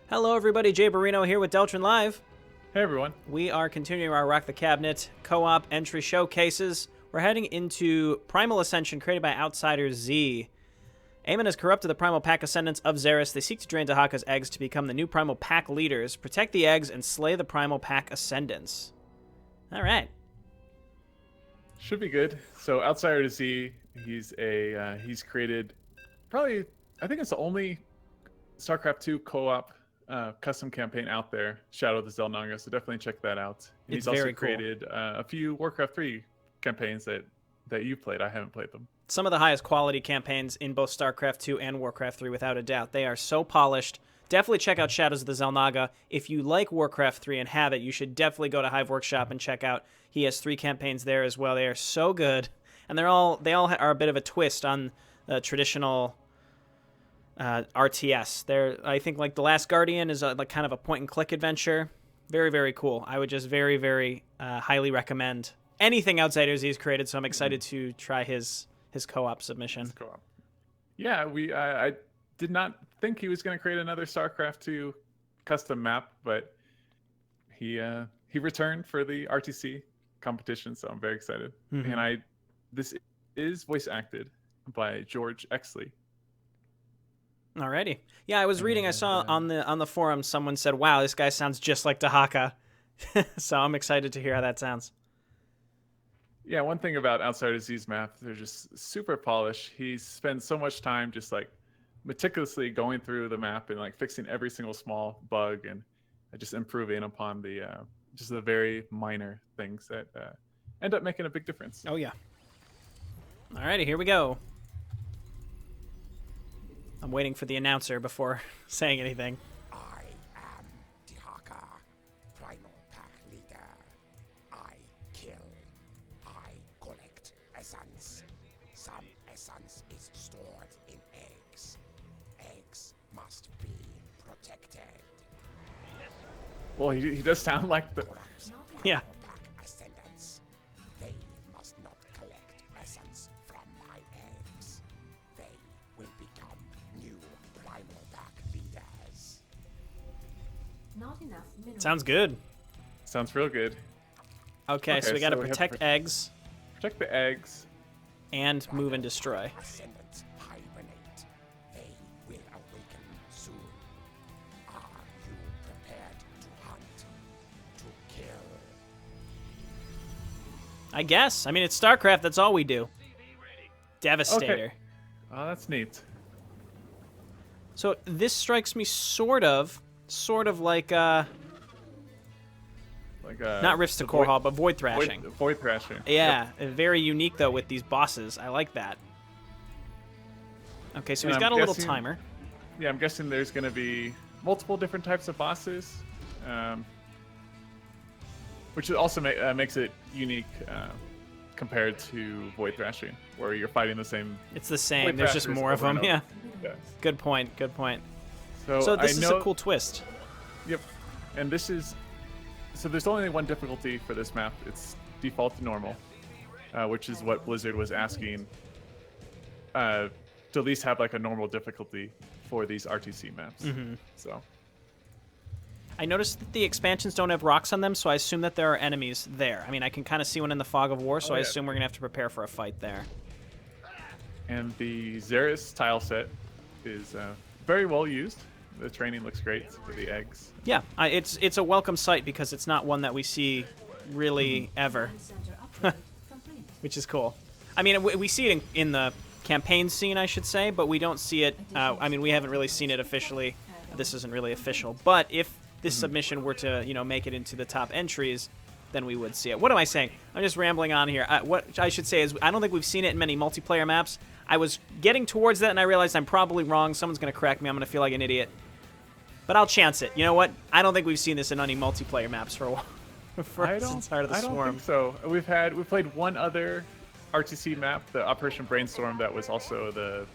Hello everybody, Jayborino here with Deltron Live. Hey everyone. We are continuing our Rock the Cabinet co-op entry showcases. We're heading into Primal Ascension created by Outsider Z. Aemon has corrupted the Primal Pack Ascendants of Xeris. They seek to drain Dahaka's eggs to become the new Primal Pack leaders, protect the eggs, and slay the Primal Pack Ascendants. Alright. Should be good. So Outsider Z, he's created probably, I think it's the only StarCraft 2 co-op custom campaign out there, Shadow of the Xel'Naga, so definitely check that out. And It's he's also very cool. created a few Warcraft 3 campaigns that you've played. I haven't played them. Some of the highest quality campaigns in both StarCraft 2 and Warcraft 3, without a doubt. They are so polished. Definitely check out Shadows of the Xel'Naga. If you like Warcraft 3 and have it, you should definitely go to Hive Workshop and check out. He has 3 campaigns there as well. They are so good, and they all are a bit of a twist on the traditional RTS. I think like The Last Guardian is like kind of a point-and-click adventure. Very, very cool. I would just very, very highly recommend anything Outsider Z has created, so I'm excited to try his co-op submission. Co-op. Yeah, I did not think he was going to create another StarCraft 2 custom map, but he returned for the RTC competition, so I'm very excited. Mm-hmm. And this is voice acted by George Exley. Alrighty. Yeah, I was reading. I saw on the forum someone said, "Wow, this guy sounds just like Dahaka." So I'm excited to hear how that sounds. Yeah, one thing about Outsider Z's map, they're just super polished. He spends so much time just like meticulously going through the map and like fixing every single small bug and just improving upon the just the very minor things that end up making a big difference. Oh yeah. Alrighty, here we go. I'm waiting for the announcer before saying anything. I am Dahaka, Primal Pack Leader. I kill. I collect essence. Some essence is stored in eggs. Eggs must be protected. Well, he does sound like the... Yeah. Pack ascendants. They must not collect essence from my eggs. They will become new Primal Pack leaders. Not enough minerals. Sounds good. Sounds real good. Okay, so we got to so we have protect eggs Protect the eggs. and move and destroy. Ascendants hibernate. They will awaken soon. Are you prepared to hunt? To kill? I guess. I mean, it's StarCraft. That's all we do. Devastator. Okay. Oh, that's neat. So this strikes me sort of like Like not Rifts to Core Hall, but Void Thrashing. Void Thrashing. Yeah, very unique though with these bosses. I like that. Okay, so And he's got I'm a little guessing- timer. Yeah, I'm guessing there's going to be multiple different types of bosses, which also makes it unique compared to Void Thrashing, where you're fighting the same. It's the same. Void There's just Thrashers more of over and them. Yeah. over. Yeah. Good point. Good point. So, So this I is know, a cool twist. Yep. And this is. So there's only one difficulty for this map. It's default to normal, which is what Blizzard was asking to at least have like a normal difficulty for these RTC maps. Mm-hmm. So. I noticed that the expansions don't have rocks on them, so I assume that there are enemies there. I mean, I can kind of see one in the Fog of War, so Oh, I yeah. assume we're going to have to prepare for a fight there. And the Xeris tile set is very well used. The training looks great for the eggs. Yeah, it's a welcome sight because it's not one that we see really ever, Center upgrade complete. which is cool. I mean, we see it in the campaign scene, I should say, but we don't see it. I mean, we haven't really seen it officially. This isn't really official. But if this submission were to, make it into the top entries, then we would see it. What am I saying? I'm just rambling on here. What I should say is I don't think we've seen it in many multiplayer maps. I was getting towards that, and I realized I'm probably wrong. Someone's going to correct me. I'm going to feel like an idiot. But I'll chance it. You know what? I don't think we've seen this in any multiplayer maps for a while. Since Heart of the I don't Swarm. think so. We've played one other RTC map, the Operation Brainstorm, that was also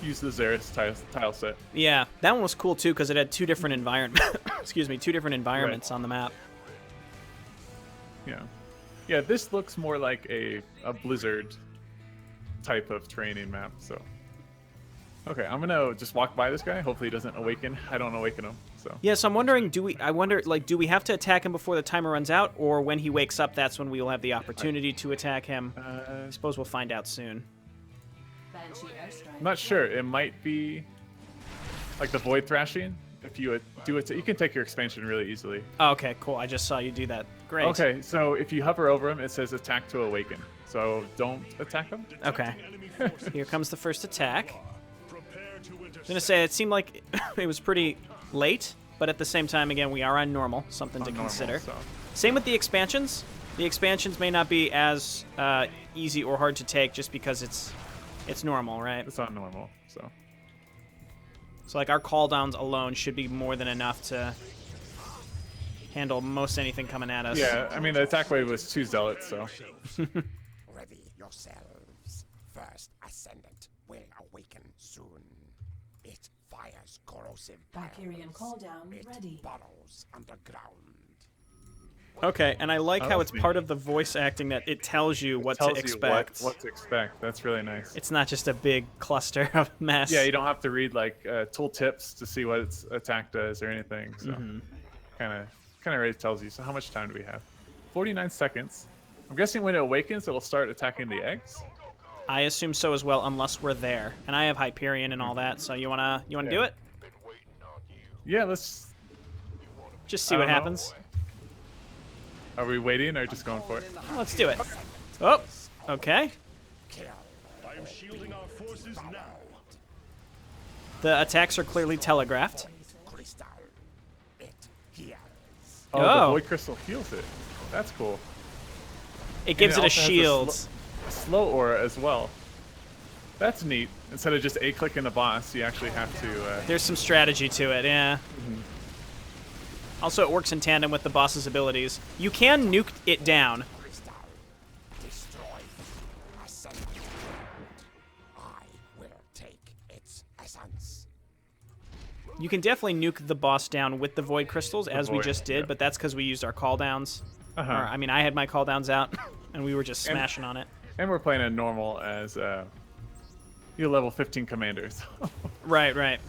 use the Xeris tile set. Yeah, that one was cool too because it had two different environments on the map. Yeah, this looks more like a Blizzard type of training map. So Okay, I'm gonna just walk by this guy. Hopefully he doesn't awaken. I don't awaken him, so. Yeah, so I'm wondering, do we have to attack him before the timer runs out, or when he wakes up, that's when we will have the opportunity to attack him? I suppose we'll find out soon. Banshee airstrike. I'm not sure. It might be like the Void Thrashing. If you do it, you can take your expansion really easily. Oh, okay, cool. I just saw you do that. Great. Okay, so if you hover over him, it says attack to awaken. So don't attack him. Okay. Here comes the first attack. I'm gonna say it seemed like it was pretty late, but at the same time, again, we are on normal, something to Normal, consider. so. Same with the expansions. The expansions may not be as easy or hard to take just because it's normal, right? It's on normal, so. So like our cooldowns alone should be more than enough to handle most anything coming at us. Yeah, I mean the attack wave was 2 zealots, so. Ready yourselves. First Ascendant will awaken soon. It fires corrosive Valkyrian barrels. call down It ready. burrows underground. Okay, and I like Oh, how that's it's part of the voice acting that it tells you what to Tells expect. you what to expect. That's really nice. It's not just a big cluster of mess. Yeah, you don't have to read like tool tips to see what its attack does or anything. So kind of already tells you. So how much time do we have? 49 seconds. I'm guessing when it awakens, it'll start attacking the eggs. I assume so as well, unless we're there. And I have Hyperion and all that, so you wanna do Yeah. it? Yeah, let's. Just see I what don't know. happens. Are we waiting or just going for it? Let's do it. Oh, okay. I am shielding our forces now. The attacks are clearly telegraphed. Crystal. It heals. Oh, Oh. the void crystal heals it. That's cool. It gives And it a also has shield. a slow aura as well. That's neat. Instead of just a-clicking the boss, you actually have to. There's some strategy to it, yeah. Mm-hmm. Also, it works in tandem with the boss's abilities. You can nuke it down. Crystal. Destroy. Ascendant. I will take its essence. You can definitely nuke the boss down with the void crystals, as we void, just did, yeah. but that's because we used our cooldowns. Uh-huh. Or, I mean, I had my cooldowns out, and we were just And- smashing on it. And we're playing a normal as you level 15 commanders. Right, right.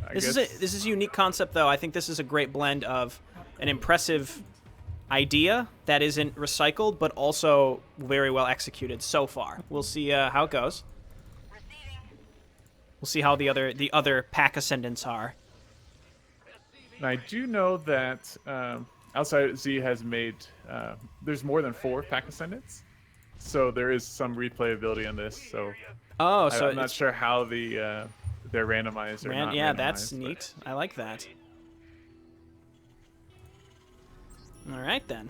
I This guess, is a unique concept, though. I think this is a great blend of an impressive idea that isn't recycled, but also very well executed so far. We'll see how it goes. We'll see how the other pack ascendants are. And I do know that Outside Z has made there's more than 4 pack ascendants, so there is some replayability in this. So Oh, so I'm not it's sure how they're randomized or not yeah, randomized, that's but- neat. I like that. All right then.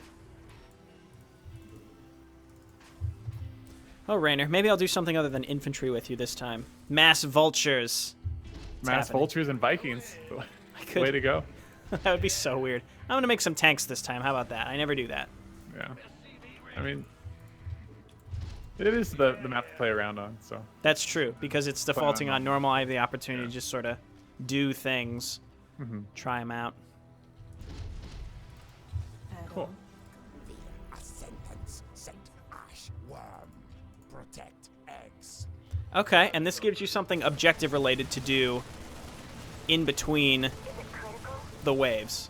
Oh, Rainer, maybe I'll do something other than infantry with you this time. Mass vultures. Mass happening. vultures and Vikings. I could. Way to go. That would be so weird. I'm gonna make some tanks this time. How about that? I never do that. Yeah. I mean, it is the map to play around on. So That's true because it's defaulting on normal. I have the opportunity Yeah. to just sort of do things, try them out. Add Cool. on. The Ascendants sent Ash Worm. Protect eggs. Okay, and this gives you something objective related to do in between the waves.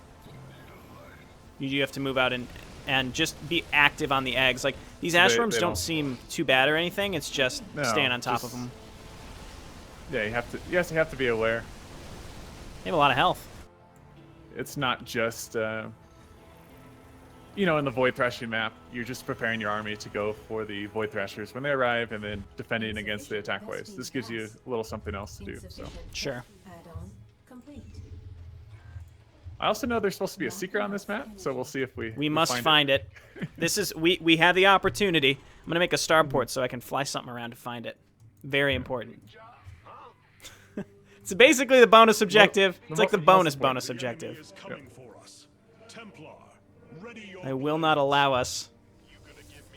You have to move out and just be active on the eggs. Like these They- Ashworms they don't don't- seem too bad or anything. It's just No, staying on top of just- them. yeah, you have to be aware. They have a lot of health. It's not just in the Void Thrashing map, you're just preparing your army to go for the Void Thrashers when they arrive and then defending against the attack waves. This gives you a little something else to do. So Insufficient. Sure. Add-on complete. I also know there's supposed to be a secret on this map, so we'll see if we must find it. This is we have the opportunity. I'm gonna make a starport so I can fly something around to find it. Very important. It's basically the bonus objective. It's like the bonus The enemy objective. is coming for us. Templar, ready your I will not allow us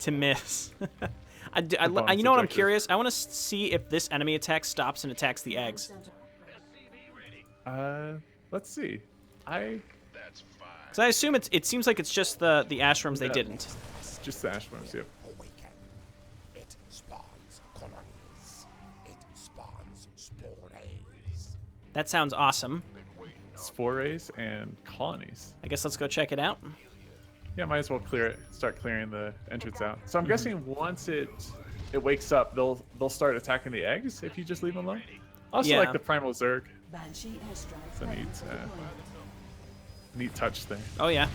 to miss. you know what I'm objective. curious? I want to see if this enemy attack stops and attacks the eggs. Let's see. Because I assume it seems like it's just the Ashrams they Yeah. didn't. Just the Ashworms, yep. Awaken. It spawns colonies. It That sounds awesome. Spore rays and colonies. I guess let's go check it out. Yeah, might as well clear it. Start clearing the entrance out. So I'm guessing once it wakes up, they'll start attacking the eggs if you just leave them alone. Also, Yeah. like the Primal Zerg. Banshee airstrike. It's a ready neat, for deployment. neat touch thing. Oh, yeah.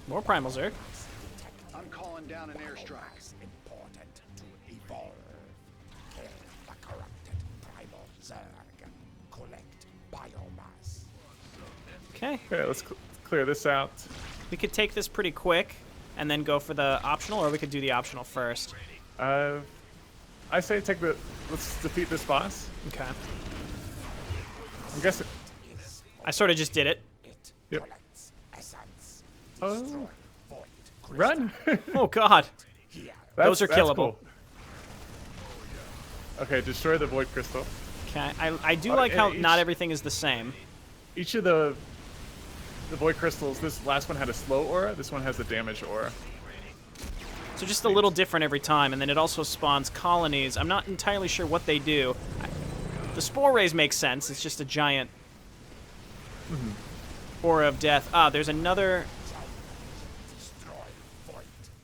More Primal Zerg. I'm calling down an airstrike. It's important to evolve. Kill the corrupted primal Zerg. Collect biomass. Okay. Okay, let's clear this out. We could take this pretty quick and then go for the optional, or we could do the optional first. I say let's defeat this boss. Okay. I'm guessing. I sort of just did it. It Yep. collects essence. Oh, Destroy void crystal. run! Oh, God. Here. Those are That's killable. cool. Okay, destroy the void crystal. Okay. I do Oh, like how and not each- everything is the same. Each of the void crystals, this last one had a slow aura, this one has a damage aura. So just a little different every time, and then it also spawns colonies. I'm not entirely sure what they do. The spore rays make sense. It's just a giant aura of death. Ah, there's another. Destroy void.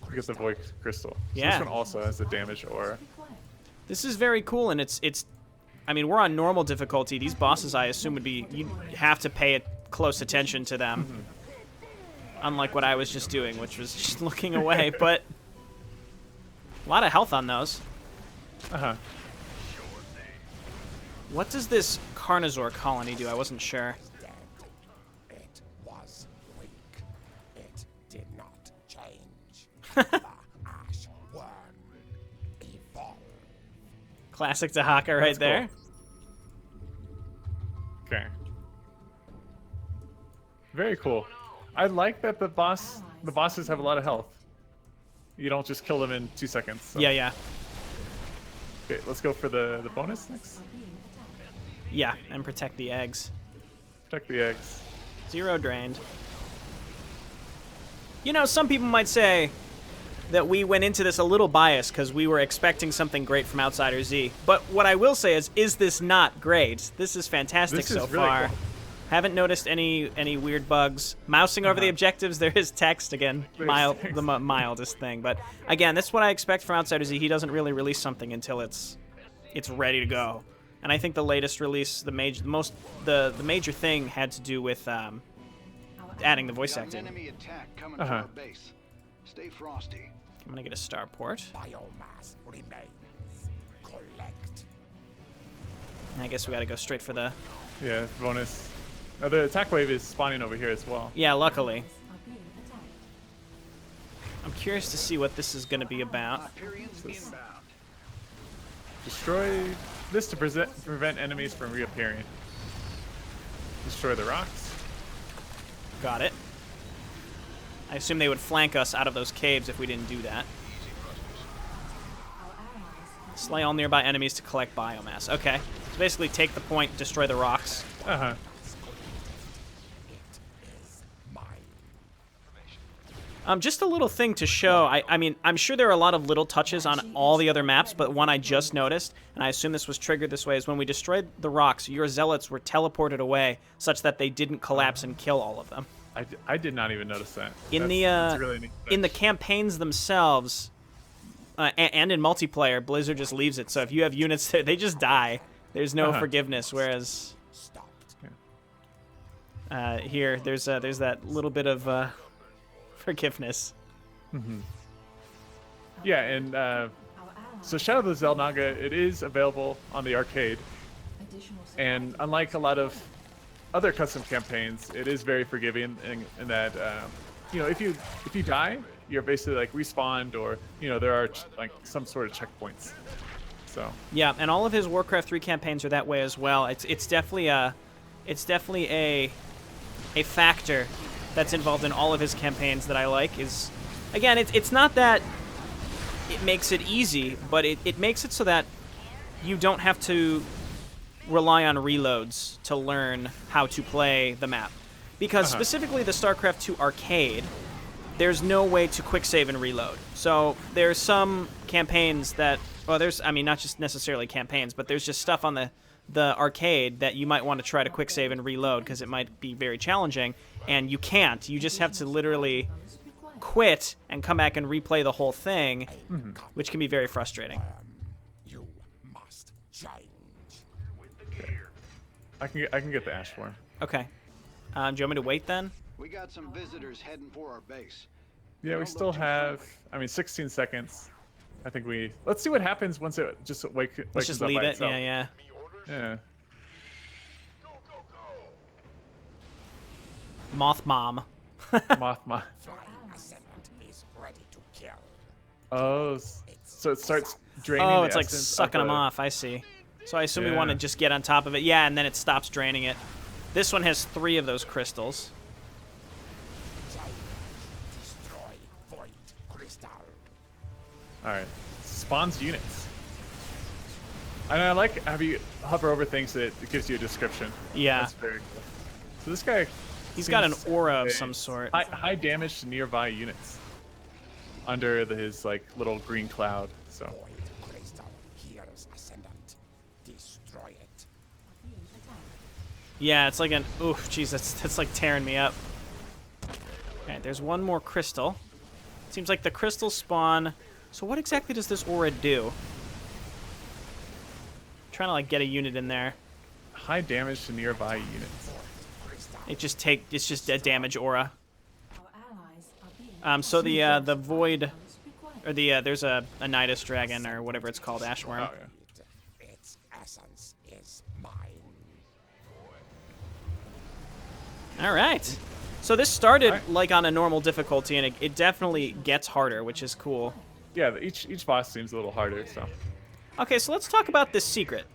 You get the void crystal. So Yeah. this one also has a damage aura. Required. This is very cool, and it's. I mean, we're on normal difficulty. These bosses, I assume, would be. You have to pay close attention to them. Unlike what I was just doing, which was just looking away. But a lot of health on those. Uh-huh. What does this Carnosaur colony do? I wasn't sure. Dead. It was weak. It did not change. The ash worm. Evolve. Classic Dahaka right That's cool. there. Okay. Very cool. I like that the bosses have a lot of health. You don't just kill them in 2 seconds. So. Yeah, yeah. Okay, let's go for the bonus next. Are being attacked. Yeah, and protect the eggs. Protect the eggs. 0 drained. You know, some people might say that we went into this a little biased because we were expecting something great from Outsider Z. But what I will say is this not great? This is fantastic This is so really far. cool. Haven't noticed any weird bugs. Mousing over the objectives, there is text again, There's text. the mildest thing. But again, this is what I expect from Outsider Z. He doesn't really release something until it's ready to go. And I think the latest release, the major thing had to do with adding the voice Got an acting. enemy attack coming Uh-huh. to our base. Stay frosty. I'm gonna get a starport. Biomass remains. Collect. I guess we gotta go straight for the. Yeah, bonus. The attack wave is spawning over here as well. Yeah, luckily. Are being attacked. I'm curious to see what this is gonna be about. Hyperions inbound. Destroy this to prevent enemies from reappearing. Destroy the rocks. Got it. I assume they would flank us out of those caves if we didn't do that. Our allies have Slay all nearby enemies to collect biomass. Okay. So basically take the point, destroy the rocks. Uh-huh. It is mine. Just a little thing to show. I mean, I'm sure there are a lot of little touches on all the other maps, but one I just noticed, and I assume this was triggered this way, is when we destroyed the rocks, your zealots were teleported away such that they didn't collapse and kill all of them. I did not even notice that. In That's really neat. in the campaigns themselves, and in multiplayer, Blizzard just leaves it. So if you have units there, they just die. There's no Uh-huh. forgiveness. Whereas Stopped. here, there's that little bit of forgiveness. Yeah, and our allies. so Shadow of the Xel'Naga, it is available on the arcade, Additional and unlike a lot of other custom campaigns, it is very forgiving in that you know, if you die, you're basically like respawned, or you know, there are like some sort of checkpoints. So Yeah, and all of his Warcraft 3 campaigns are that way as well. It's definitely a factor that's involved in all of his campaigns that I like. Is again, it's not that it makes it easy, but it makes it so that you don't have to rely on reloads to learn how to play the map. Because specifically the StarCraft 2 arcade, there's no way to quick save and reload. So there's some campaigns that, well, there's, I mean, not just necessarily campaigns, but there's just stuff on the the arcade that you might want to try to quick save and reload because it might be very challenging, and you can't. You just have to literally quit and come back and replay the whole thing, which can be very frustrating. You must change. I can get the ash form. Okay. Do you want me to wait then? We got some visitors heading for our base. Yeah, we Don't still look too have. friendly. I mean, 16 seconds. I think we. Let's see what happens once it just wakes Let's just up leave by it. itself. Yeah. Yeah. Moth Mom. Mothma. Flying Ascendant is ready to kill. Oh, so it starts draining. Oh, the it's like essence sucking of them the- off. I see. So I assume we want to Yeah. just get on top of it. Yeah, and then it stops draining it. This one has 3 of those crystals. Change. Destroy Void Crystal. All right, spawns units. And I like how you hover over things that it gives you a description. Yeah. That's very cool. So this guy. He's got an seems aura of okay. some sort. High damage to nearby units. Under his like little green cloud. So. Void Crystal heals Ascendant. Destroy it. Yeah, it's like an oof. Jeez, that's like tearing me up. Okay, there's one more crystal. Seems like the crystals spawn. So what exactly does this aura do? Trying to like get a unit in there. High damage to nearby units. It's just a damage aura. Our allies are being So the void, or the there's a Nidus dragon or whatever it's called, Ashworm. Oh yeah. Its essence is mine. All right. So this started Alright. like on a normal difficulty, and it definitely gets harder, which is cool. Yeah, each boss seems a little harder. So. Okay, so let's talk about this secret.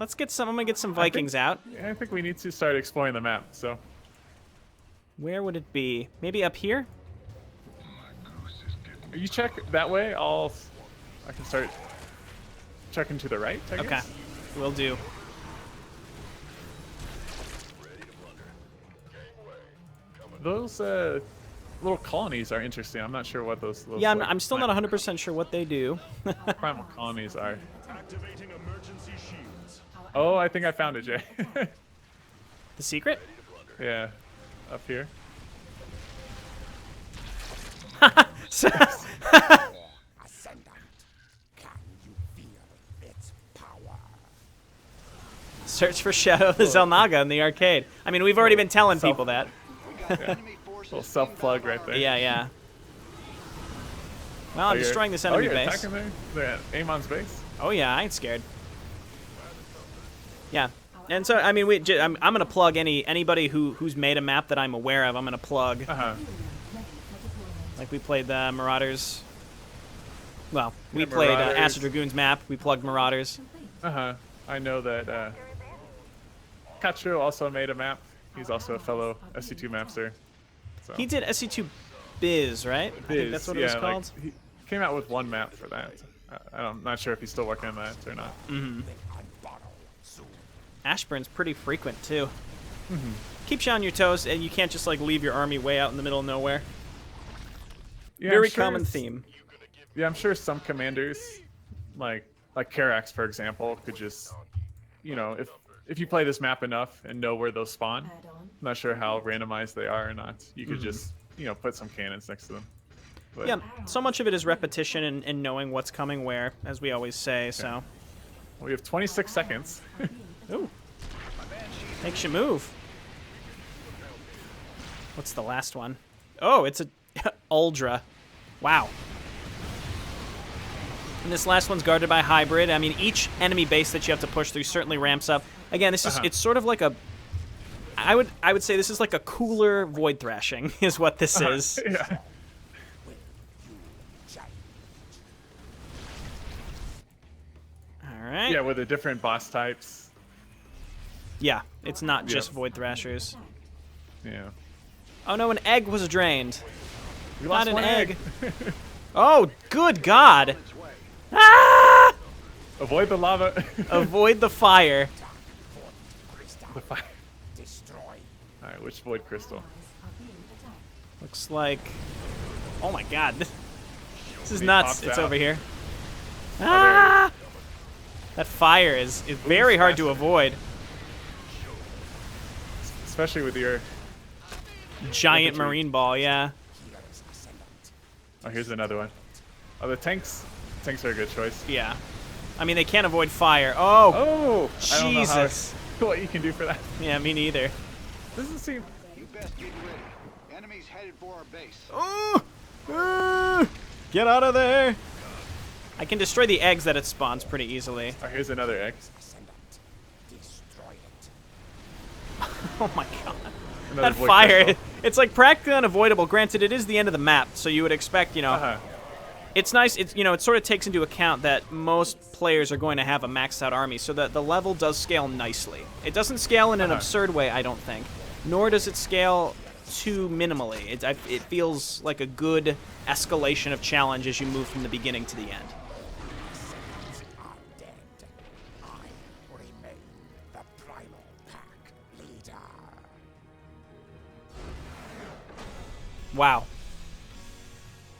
Let's get some. I'm gonna get some Vikings out. Yeah, I think we need to start exploring the map. So. Where would it be? Maybe up here? You check that way. I can start checking to the right. I Okay, guess. will do. Those little colonies are interesting. I'm not sure what those. Yeah, like, I'm still not 100% sure what they do. primal colonies are. Activating emergency shields. Oh, I think I found it, Jay. The secret? Yeah, up here. So- Ascendant. Can you feel its power? Search for Shadow of the Zelnaga in the arcade. I mean, we've already been telling Self- people that. We got enemy forces. Little self plug right there. Yeah. Well, I'm you're- destroying this enemy you're base. attacking there? The Amon's base? Oh yeah, I ain't scared. Yeah, and so I mean, I'm gonna plug anybody who's made a map that I'm aware of. I'm gonna plug. Uh-huh. Like we played the Marauders. Well, we Yeah, played Marauders. Acid Dragoon's map. We plugged Marauders. Uh-huh. I know that Kacho also made a map. He's also a fellow SC2 mapster. So. He did SC2 Biz, right? I think that's what it was yeah, called. Like, he came out with one map for that. I'm not sure if he's still working on that or not. Mm. Unborrow soon. Ashburn's pretty frequent too. Mm-hmm. Keeps you on your toes, and you can't just like leave your army way out in the middle of nowhere. Yeah, Very I'm sure common it's- theme. Yeah, I'm sure some commanders, like Karax, for example, could just, if you play this map enough and know where those spawn, add on. I'm not sure how randomized they are or not. You could just, put some cannons next to them. But, Yeah, so much of it is repetition and knowing what's coming where, as we always say. So, We have 26 seconds. ooh, makes you move. What's the last one? Oh, it's a Uldra. Wow. And this last one's guarded by hybrid. I mean, each enemy base that you have to push through certainly ramps up. Again, this is it's sort of like a. I would say this is like a cooler Void Thrashing is what this is. Yeah. All right. Yeah, with the different boss types. Yeah, it's not just Yeah. Void Thrashers. Yeah. Oh no, an egg was drained. We Not lost an one egg. Oh, good God! Its way. Ah! Avoid the lava. Avoid the fire. The fire. Destroy. All right, which void crystal? Are being attacked. Looks like. Oh my God! This is He nuts. pops It's out. over here. there it Ah! That fire is very hard to avoid. Especially with your... Giant infantry. marine ball, yeah. Oh, here's another one. Oh, the tanks. Tanks are a good choice. Yeah. I mean, they can't avoid fire. Oh, Oh! I don't know how, Jesus. what you can do for that. Yeah, me neither. Doesn't seem... You best get ready. Enemies headed for our base. Oh! Get out of there! I can destroy the eggs that it spawns pretty easily. Oh, here's another egg. Destroy it. Oh my god. Another That void fire, crystal. it's like practically unavoidable. Granted, it is the end of the map, so you would expect, you know, Uh-huh. it's nice. It's, you know, it sort of takes into account that most players are going to have a maxed out army, so that the level does scale nicely. It doesn't scale in an absurd way, I don't think, nor does it scale too minimally. It feels like a good escalation of challenge as you move from the beginning to the end. Are dead. I remain the Primal Pack leader. Wow.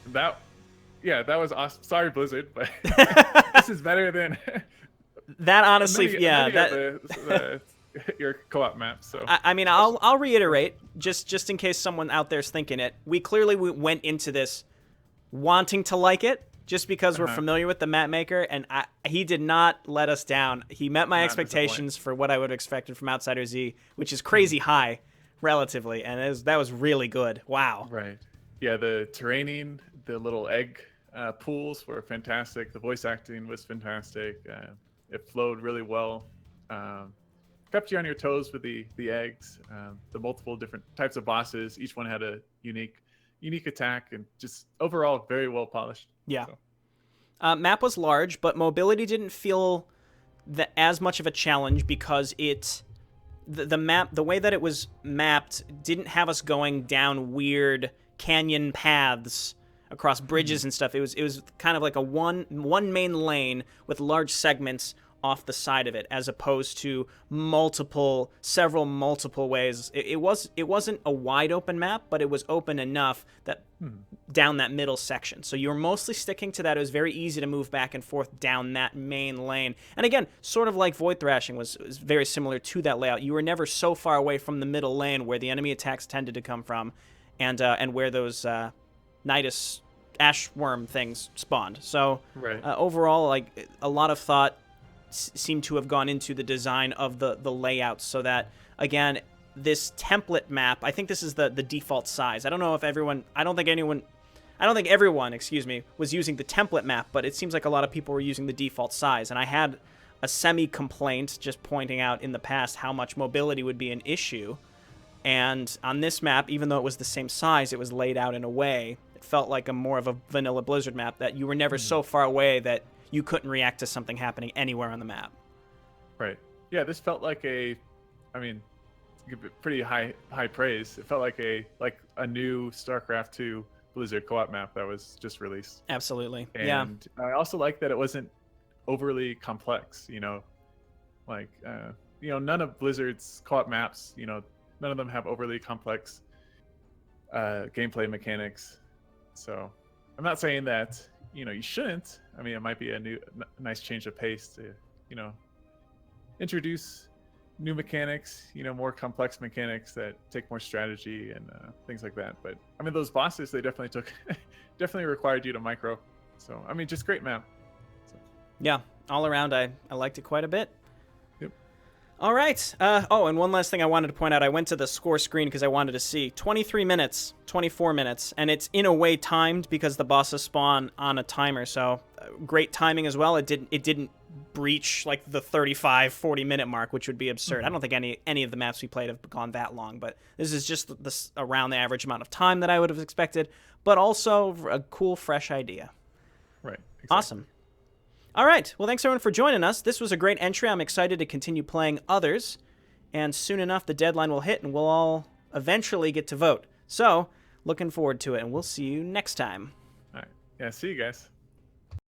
That was awesome. Sorry, Blizzard, but this is better than That honestly, many yeah. of That, your co-op maps. So I mean, I'll reiterate, just in case someone out there's thinking it. We clearly went into this wanting to like it, just because we're familiar with the map maker, and he did not let us down. He met my Not expectations for what I would have expected from Outsider Z, which is crazy high, relatively, and that was really good. Wow. right, yeah, the terraining, the little egg pools were fantastic. The voice acting was fantastic. It flowed really well. Kept you on your toes with the eggs, the multiple different types of bosses. Each one had a unique attack, and just overall very well polished. Yeah. So. Map was large, but mobility didn't feel as much of a challenge because the map, the way that it was mapped, didn't have us going down weird canyon paths across bridges and stuff. It was kind of like a one main lane with large segments off the side of it, as opposed to several multiple ways. It wasn't a wide open map, but it was open enough that down that middle section. So you were mostly sticking to that. It was very easy to move back and forth down that main lane. And again, sort of like Void Thrashing was very similar to that layout. You were never so far away from the middle lane where the enemy attacks tended to come from, and where those Nidus Ashworm things spawned. So Right. Overall, like, a lot of thought seem to have gone into the design of the layouts, so that, again, this template map, I think this is the default size. I don't think everyone, was using the template map, but it seems like a lot of people were using the default size. And I had a semi-complaint just pointing out in the past how much mobility would be an issue. And on this map, even though it was the same size, it was laid out in a way, it felt like more of a vanilla Blizzard map, that you were never so far away that you couldn't react to something happening anywhere on the map. Right. Yeah, this felt like pretty high praise. It felt like a new StarCraft 2 Blizzard co-op map that was just released. Absolutely. And Yeah. I also like that it wasn't overly complex, none of Blizzard's co-op maps, none of them have overly complex gameplay mechanics. So I'm not saying that, you shouldn't. I mean, it might be a nice change of pace to, introduce new mechanics, more complex mechanics that take more strategy and things like that. But I mean, those bosses, they definitely required you to micro. So, I mean, just great map. So. Yeah, all around, I liked it quite a bit. Yep. All right. And one last thing I wanted to point out. I went to the score screen because I wanted to see 23 minutes, 24 minutes, and it's in a way timed because the bosses spawn on a timer. So great timing as well. It didn't breach like the 35-40 minute mark, which would be absurd. I don't think any of the maps we played have gone that long, but this is just around the average amount of time that I would have expected, but also a cool, fresh idea. Right. Exactly. Awesome. All right. Well, thanks everyone for joining us. This was a great entry. I'm excited to continue playing others, and soon enough the deadline will hit and we'll all eventually get to vote. So, looking forward to it, and we'll see you next time. All right. Yeah, see you guys.